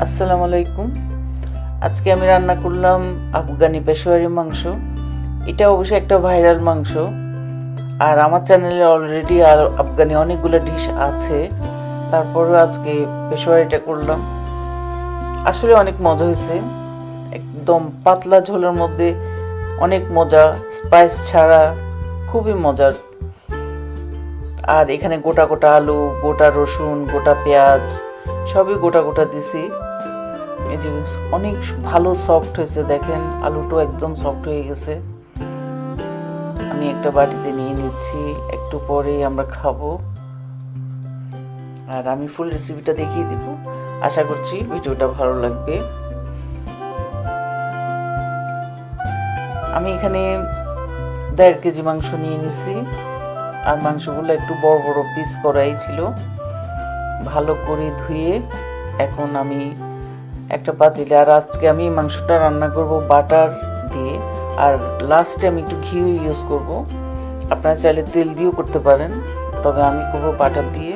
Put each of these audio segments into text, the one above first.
আসসালামু আলাইকুম। আজকে আমি রান্না করলাম আফগানি পেশোয়ারি মাংস। এটা অবশ্যই একটা ভাইরাল মাংস, আর আমার চ্যানেলে অলরেডি আর আফগানি অনেকগুলো ডিশ আছে। তারপরেও আজকে পেশোয়ারিটা করলাম। আসলে অনেক মজা হয়েছে, একদম পাতলা ঝোলের মধ্যে অনেক মজা, স্পাইস ছাড়া খুবই মজার। আর এখানে গোটা গোটা আলু, গোটা রসুন, গোটা পেঁয়াজ সবই গোটা গোটা দিছি। এই যে অনেক ভালো সফট হয়েছে, দেখেন আলুটাও একদম সফট হয়ে গেছে। আমি একটা বাটিতে নিয়ে নিচ্ছি, একটু পরেই আমরা খাবো। আর আমি ফুল রেসিপিটা দেখিয়ে দিব, আশা করছি ভিডিওটা ভালো লাগবে। আমি এখানে 1.5 কেজি মাংস নিয়ে নিছি, আর মাংসগুলো একটু বড় বড় পিস করাই ছিল। ভালো করে ধুয়ে এখন আমি একটা পাতিলে, আর আজকে আমি মাংসটা রান্না করব বাটার দিয়ে, আর লাস্টে আমি একটু ঘি ইউজ করব। আপনারা চাইলে তেল দিয়েও করতে পারেন, তবে আমি করব বাটার দিয়ে।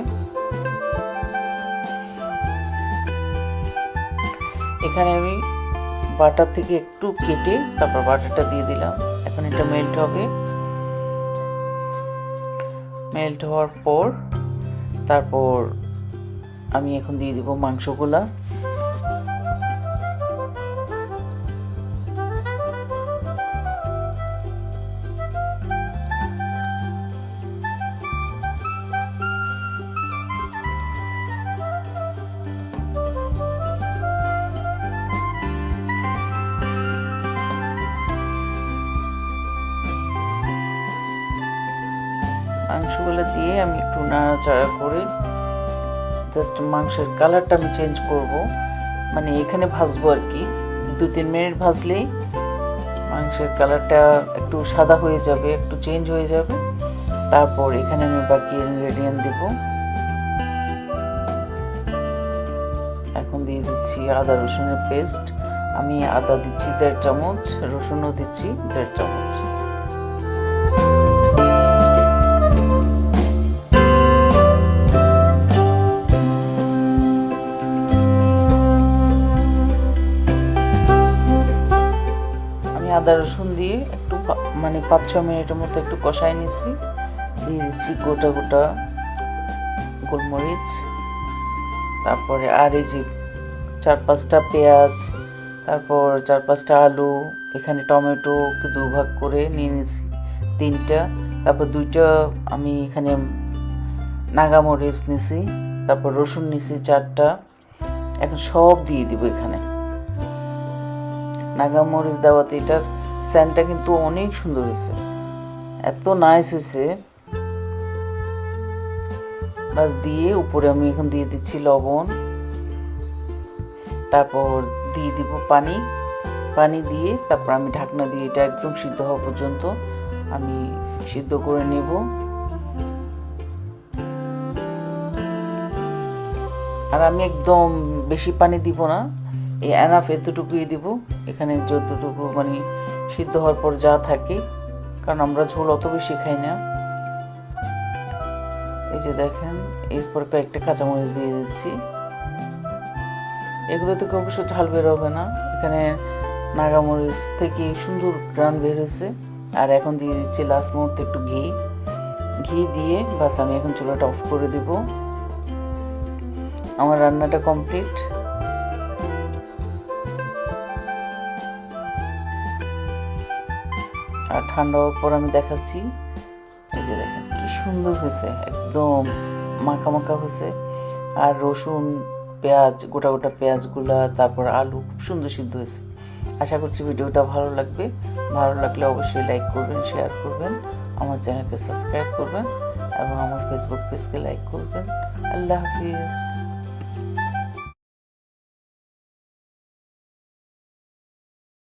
এখানে আমি বাটার থেকে একটু কেটে তারপর বাটারটা দিয়ে দিলাম। এখন এটা মেল্ট হবে। মেল্ট হওয়ার পর তারপর আমি এখন দিয়ে দিব মাংসগুলা। মাংসগুলো দিয়ে আমি একটু নাড়াচাড়া করে জাস্ট মাংসের কালারটা আমি চেঞ্জ করব, মানে এখানে ভাজবো আর কি। 2-3 মিনিট ভাজলেই মাংসের কালারটা একটু সাদা হয়ে যাবে, একটু চেঞ্জ হয়ে যাবে। তারপর এখানে আমি বাকি ইনগ্রেডিয়েন্ট দেব। এখন দিয়ে দিচ্ছি আদা রসুনের পেস্ট। আমি আদা দিচ্ছি 1.5 চামচ, রসুনও দিচ্ছি 1.5 চামচ। আদা রসুন দিয়ে একটু মানে 5-6 মিনিটের মতো একটু কষাই নিছি। দিয়ে দিচ্ছি গোটা গোটা গোলমরিচ, তারপরে আর এই যে 4-5টা পেঁয়াজ, তারপর 4-5টা আলু, এখানে টমেটো 2 ভাগ করে নিয়ে নিছি 3টা, তারপর 2টা আমি এখানে নাগামরিচ নিছি, তারপর রসুন নিছি 4টা। এখন সব দিয়ে দিব এখানে। নাগামরিচ দেওয়াতে এটার স্যান্ডটা কিন্তু অনেক সুন্দর হয়েছে, এত নাইস হয়েছে। বাস দিয়ে উপরে আমি এখন দিয়ে দিচ্ছি লবণ, তারপর দিয়ে দিব পানি। পানি দিয়ে তারপর আমি ঢাকনা দিয়ে এটা একদম সিদ্ধ হওয়া পর্যন্ত আমি সিদ্ধ করে নেব। আর আমি একদম বেশি পানি দিব না, এই এনাফ এতটুকুই দিব। এখানে যতটুকু মানে সিদ্ধ হওয়ার পর যা থাকে, কারণ আমরা ঝোল অত বেশি খাই না। এই যে দেখেন, এরপর কয়েকটা কাঁচামরিচ দিয়ে দিচ্ছি। এগুলো থেকে অবশ্য ঝাল বের হবে না, এখানে নাগামরিচ থেকে সুন্দর গ্রান বের হয়েছে। আর এখন দিয়ে দিচ্ছি লাস্ট মুহূর্তে একটু ঘি দিয়ে বাস আমি এখন চুলাটা অফ করে দিব। আমার রান্নাটা কমপ্লিট। আর ঠান্ডা হওয়ার পর আমি দেখাচ্ছি। এই যে দেখেন কি সুন্দর হয়েছে, একদম মাখা মাখা হয়েছে। আর রসুন, পেঁয়াজ, গোটা গোটা পেঁয়াজগুলা, তারপর আলু খুব সুন্দর সিদ্ধ হয়েছে। আশা করছি ভিডিওটা ভালো লাগবে। ভালো লাগলে অবশ্যই লাইক করবেন, শেয়ার করবেন, আমার চ্যানেলকে সাবস্ক্রাইব করবেন এবং আমার ফেসবুক পেজকে লাইক করবেন। আল্লাহ হাফিজ।